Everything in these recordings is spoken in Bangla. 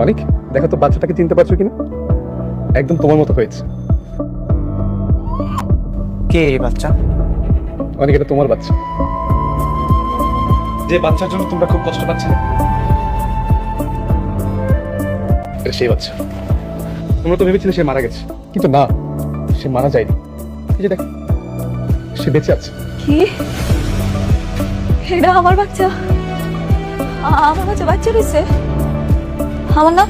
অনেক, দেখো তো বাচ্চাটাকে চিনতে পারছো কিনা? একদম তোমার মতো হয়েছে। কে এই বাচ্চা? অনেক, এটা তোমার বাচ্চা, যে বাচ্চার জন্য তোমরা খুব কষ্ট পাচ্ছিলে, এটা সেই বাচ্চা। তোমরা তো ভেবেছিলে সে মারা গেছে, কিন্তু না, সে মারা যায়নি। এই যে দেখো, সে বেঁচে আছে। কি? এটা আমার বাচ্চা? আমার বাচ্চা বাচ্চা রয়েছে? আমার না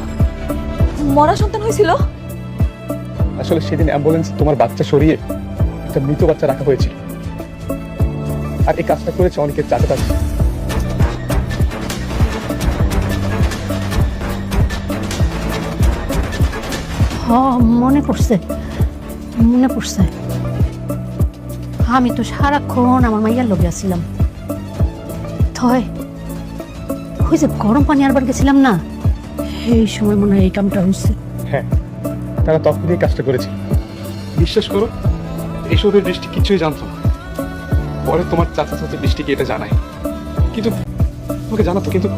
মরা সন্তান হয়েছিল? আসলে সেদিন অ্যাম্বুলেন্স তোমার বাচ্চা সরিয়ে একটা মৃত বাচ্চা রাখা হয়েছিল, আর এই কাজটা করেছে অনেকের চাচা চাচি। মনে পড়ছে, মনে পড়ছে। আমি তো সারাক্ষণ আমার মাইয়ার লগে আসছিলাম। থয় ওই যে গরম পানি আনবার গেছিলাম না, এই সময় মনে হয় এই কামটা হয়েছে। হ্যাঁ, তারা তখনই এই কাজটা করেছে। বিশ্বাস করো, এসবের বৃষ্টি কিছুই জানতো না। পরে তোমার চাচা চাচা বৃষ্টিকে এটা জানায়, কিন্তু তোমাকে জানাতো, কিন্তু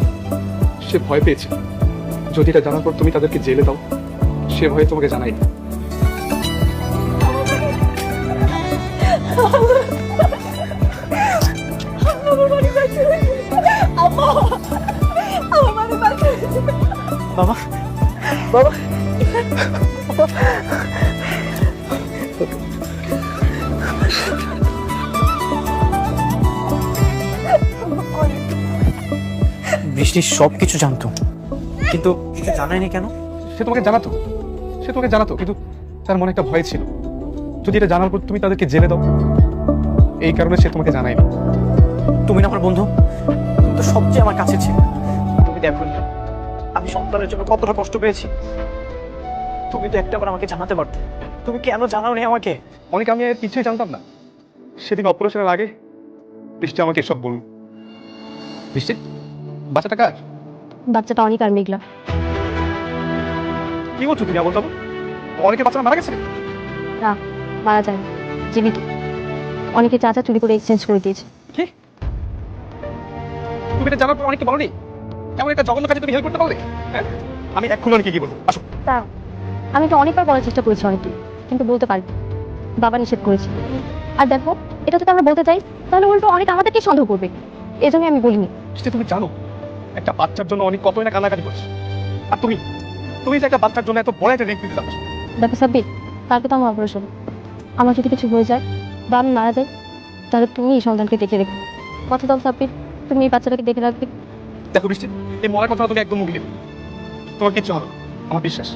সে ভয় পেয়েছে। যদি এটা জানার পর তুমি তাদেরকে জেলে দাও, সে ভয়ে তোমাকে জানায়নি। বাবা, বাবা, বৃষ্টি সবকিছু জানতো, কিন্তু কিছু জানায়নি কেন? সে তোমাকে জানাতো, কিন্তু তার মনে একটা ভয় ছিল, যদি এটা জানার পর তুমি তাদেরকে জেলে দাও, এই কারণে সে তোমাকে জানায়নি। তুমি না আমার বন্ধু, তুমি তো সবচেয়ে আমার কাছে ছিল। তুমি দেখো আমি সন্তানের জন্য কতটা কষ্ট পেয়েছি। তুমি তো একটাবার আমাকে জানাতে পারতে। তুমি কেন জানাওনি আমাকে? অনেক, আমি এর কিছুই জানতাম না। সেদিন অপারেশনের আগে বৃষ্টি আমাকে এসব বলল। বৃষ্টি, বাচ্চাটা কার? বাচ্চাটা অনেক আর মেঘলা। কি বলছো তুমি? বলতাম অনেকের বাচ্চা মারা গেছে। না, মারা যায় জীবিত। অনেকে চাচা চুরি করে এক্সচেঞ্জ করে দিয়েছে। কি? তুমি এটা জানার পর অনেককে বলনি? এমন একটা জঘন্য কাজে তুমি হেল্প করতে পারলে? হ্যাঁ, আমি এক্ষুনি অনেকে কি বলবো। আসো। তা আমি তো অনেকবার বলার চেষ্টা করেছি অনেকে, কিন্তু বলতে পারি বাবা নিষেধ করেছে। আর দেখো, এটা যদি আমরা বলতে চাই তাহলে উল্টো অনেক আমাদেরকে সন্দেহ করবে, এজন্য আমি বলিনি। বৃষ্টি, তুমি জানো একটা বাচ্চার জন্য অনেক কতই না কান্নাকাটি করছে, আর তুমি তুমি যে একটা বাচ্চার জন্য এত বড় একটা রেক দিতে যাচ্ছ। দেখো সাব্বির, কালকে তো আমার অপারেশন। আমার যদি কিছু হয়ে যায় বা আমি মারা যাই, তাহলে তুমি এই সন্তানকে দেখে রেখো। কথা দাও সাব্বির, তুমি এই বাচ্চাটাকে দেখে রাখবে। দেখো বৃষ্টি, এই মরার কথা তুমি একদম মুখে নেবে। তোমার কিচ্ছু হবে না, আমার বিশ্বাস।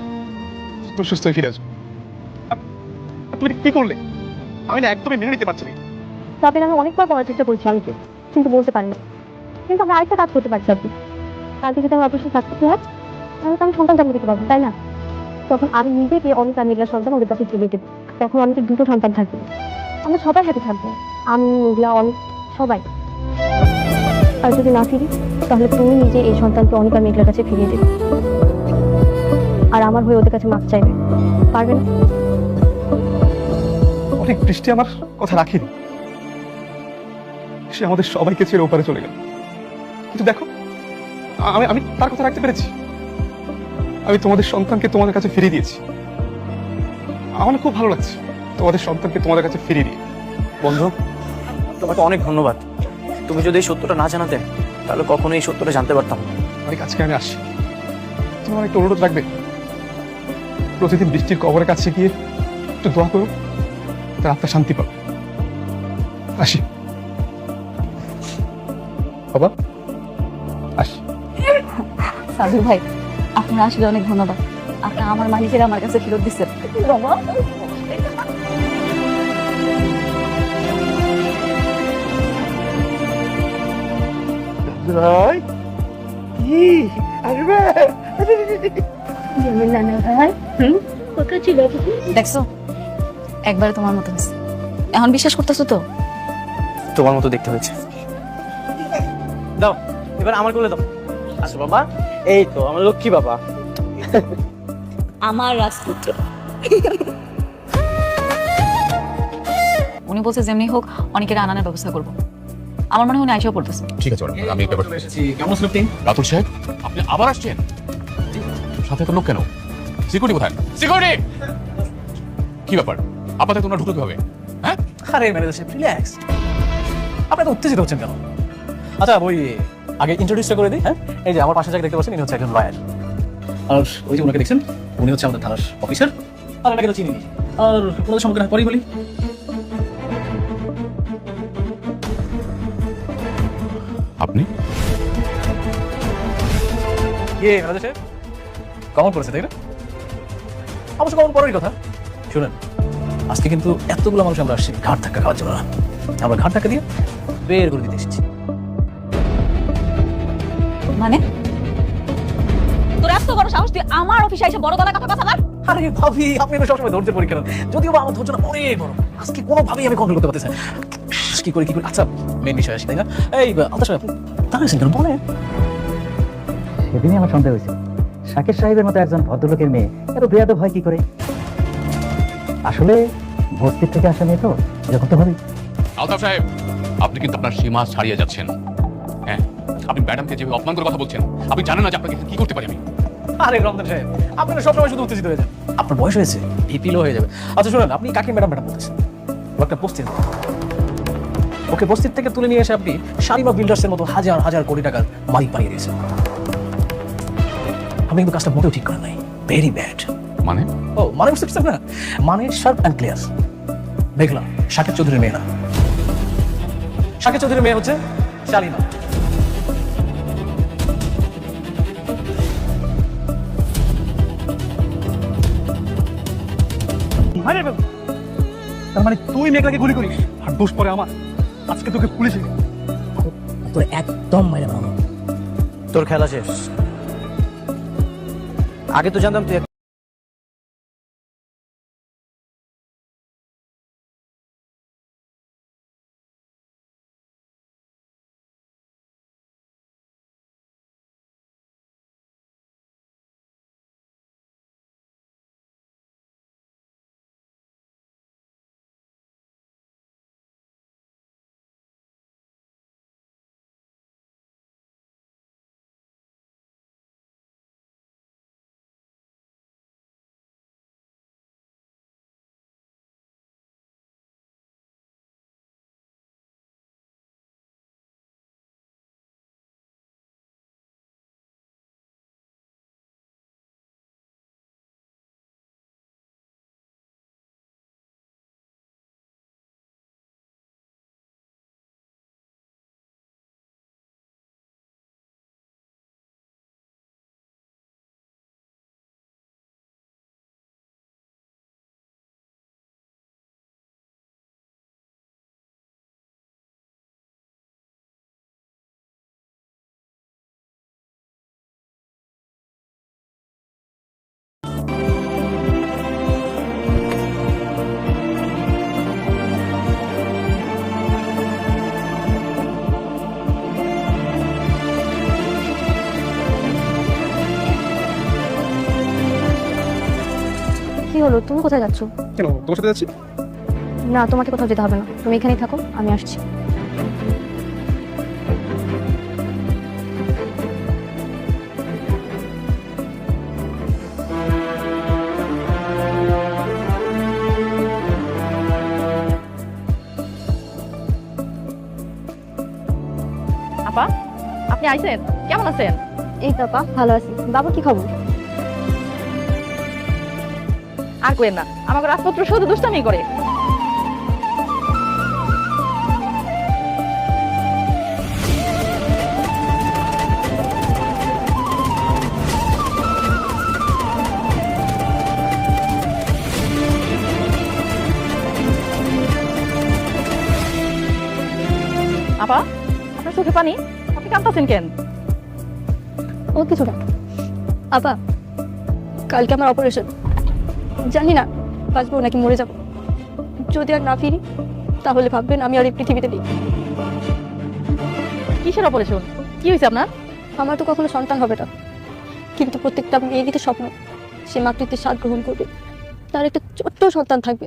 তুমি সুস্থ হয়ে ফিরে আসবে। তুমি কি করলে? আমি না একদমই মেনে নিতে পারছি না। সাব্বির, আমি অনেকবার বলার চেষ্টা করেছি আমাকে, কিন্তু বলতে পারিনি। কিন্তু আমরা আরেকটা কাজ করতে পারি সাব্বির। কালকে যদি আমার অপারেশন সাকসেস হয়, তাহলে তো আমি সন্তান জন্ম দিতে পারবো, তাই না? তখন আমি নিজে গিয়ে অনেক মেঘলার সন্তান ওদের কাছে চলে দেবো। তখন অনেকের দুটো সন্তান থাকবে, আমরা সবাই হ্যাপি থাকবো। আমি, মেঘলা, অনেক, সবাই। আর যদি না ফিরি, তাহলে তুমি নিজে এই সন্তানকে অনেক মেঘলার কাছে ফিরিয়ে দেবে, আর আমার হয়ে ওদের কাছে মাপ চাইবে। পারবে না? অনেক, বৃষ্টি আমার কথা রাখেনি। সে আমাদের সবাইকে ছেড়ে ওপারে চলে গেল, কিন্তু দেখো আমি আমি তার কথা রাখতে পেরেছি। আমি তোমাদের সন্তানকে তোমাদের কাছে ফিরিয়ে দিয়েছি। আমার খুব ভালো লাগছে তোমাদের সন্তানকে তোমাদের কাছে ফিরিয়ে দিয়ে। বন্ধু, তোমাকে অনেক ধন্যবাদ। তুমি যদি এই সত্যটা না জানাতে, তাহলে কখনো এই সত্যটা জানতে পারতাম না। অনেক, আজকে আমি আসছি, তোমার একটা অনুরোধ রাখবে। প্রতিদিন বৃষ্টির কবরের কাছে গিয়ে একটু দোয়া করো, তার আত্মা শান্তি পাবে। আসি বাবা, আসি। সাবির ভাই, আপনার আসলে অনেক ধন্যবাদ। আপনার আমার মালিকের আমার কাছে ফেরত দিচ্ছেন। দেখছো, একবারে তোমার মতো হয়েছে। এখন বিশ্বাস করতেছো তো? তোমার মতো দেখতে হয়েছে। দাও, এবার আমার কোলে দাও। আসো বাবা, এই তো আমার লক্ষ্মী বাবা। আমার রাজপুত্র। উনি বলছে যেমনি হোক অনেকের আনানোর ব্যবস্থা করবো। আমার মনে হয় উনি আইসাও পড়তেছে। ঠিক আছে ম্যাডাম, আমি ব্যাপারটা কেমন ছিল টিম? রাতুল সাহেব, আপনি আবার আসছেন? সাথে তো লোক কেন? সিকিউরিটি কোথায়? সিকিউরিটি! কি ব্যাপার? আপাতত তোমরা ঢুকলো কিভাবে? হ্যাঁ? আরে ম্যানেজার সাহেব রিল্যাক্স, আপনি তো উত্তেজিত হচ্ছেন কেন? আচ্ছা ওই আগে ইন্ট্রোডিউসটা করে দিই। হ্যাঁ, এই যে আমার পাশে যাকে দেখতে পাচ্ছেন, ইনি হচ্ছে একজন লয়ার। আর ওই যে ওনাকে দেখছেন, উনি হচ্ছে আমাদের থানার অফিসার। আর এটাকে তো চিনি। আর ওনাদের সম্পর্কে পরেই বলি। আপনি? ম্যানেজার সাহেব কমন করেছে তাই না? অবশ্য কমন পরেরই কথা। শুনেন, আজকে কিন্তু এতগুলো মানুষ আমরা আসছি ঘাট ধাক্কা খাওয়ার জন্য না, আমরা ঘাট ধাক্কা দিয়ে বের করে দিতে এসেছি। মানে তোর এত বড় সাহস, তুই আমার অফিসে এসে বড় গলা কথা বলার? আরে ভাবি, আপনি তো সবসময় ধৈর্যের পরীক্ষা নেন, যদিও বা আমার ধৈর্যটা অনেক বড়, আজকে কোনোভাবেই আমি কন্ট্রোল করতে পারতেছি না। কি করি আচ্ছা মেন বিষয় আসি তাই না? এই আচ্ছা সাহেব দাঁড়িয়েছেন কেন বলেন? সেদিনই আমার সন্দেহ হয়েছিল, শাকির সাহেবের মতো একজন ভদ্রলোকের মেয়ে এত বেয়াদব হয় কি করে। আসলে বস্তির থেকে আসা মেয়ে তো এরকম তো হবেই। আলতাফ সাহেব, আপনি কিন্তু আপনার সীমা ছাড়িয়ে যাচ্ছেন। হ্যাঁ, আপনি ম্যাডামকে যেভাবে অপমান করে কথা বলছেন, আপনি জানেন না যে আপনাকে কি করতে পারি আমি। আরে রমজান সাহেব, আপনি না সবসময় শুধু উত্তেজিত হয়ে যান, আপনার বয়স হয়েছে, ভিপি লো হয়ে যাবে। আচ্ছা শুনেন, আপনি কাকে ম্যাডাম বলতেছেন? একটা বস্তির ওকে বস্তির থেকে তুলে নিয়ে এসে আপনি শালিমা বিল্ডার্সের মতো হাজার হাজার কোটি টাকার মালিক বানিয়ে দিয়েছেন। আপনি কিন্তু কাজটা মোটেও ঠিক করেন নাই, ভেরি ব্যাড। মানে? ও মানে বুঝতে পারছেন না? মানে শার্প অ্যান্ড ক্লিয়ার। দেখলাম শাকির চৌধুরীর মেয়ে না, শাকির চৌধুরীর মেয়ে হচ্ছে শালিমা। তার মানে তুই মেঘলাকে গুলি করিস আর দোষ পরে আমার? আজকে তোকে পুলিশে তোর একদম মাইরে ভালো। তোর খেলা শেষ। আগে তো জানতাম তুই কি হলো, তুমি কোথায় যাচ্ছ? কেন তোমার সাথে যাচ্ছি? না, তোমাকে কোথাও যেতে হবে না, তুমি এখানেই থাকো, আমি আসছি। আপা, আপনি আইছেন? কেমন আছেন? এই তো আপা, ভালো আছি। বাবা কি খবর? আর করেন না, আমাকে রাজপত্র শুধু দুষ্টামি করে। আপা, আপনার চোখে পানি, আপনি কাঁদতেছেন কেন? ও কিছু না আপা, কালকে আমার অপারেশন, জানি না বাঁচবো নাকি মরে যাব। যদি আর না ফিরি তাহলে ভাববেন আমি আর এই পৃথিবীতে নেই। কিসের অপারেশন? কি হয়েছে আপনার? আমার তো কখনো সন্তান হবে না, কিন্তু প্রত্যেকটা মেয়েরই তো স্বপ্ন সে মাতৃত্বের স্বাদ গ্রহণ করবে, তার একটা ছোট্ট সন্তান থাকবে,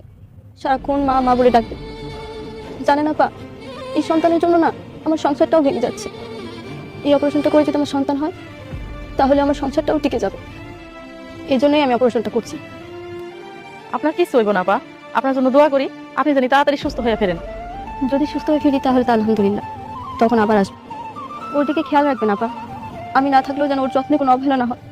সারাক্ষণ মা মা বলে ডাকবে। জানেন আপা, এই সন্তানের জন্য না আমার সংসারটাও ভেঙে যাচ্ছে। এই অপারেশনটা করে যদি আমার সন্তান হয় তাহলে আমার সংসারটাও টিকে যাবে। এই জন্যই আমি অপারেশনটা করছি। আপনার কিছু হইব না আপা, আপনার জন্য দোয়া করি আপনি জানি তাড়াতাড়ি সুস্থ হয়ে ফেরেন। যদি সুস্থ হয়ে ফিরি তাহলে তো আলহামদুলিল্লাহ, তখন আবার আসবো। ওর দিকে খেয়াল রাখবেন আপা, আমি না থাকলেও যেন ওর যত্নে কোনো অবহেলা না হয়।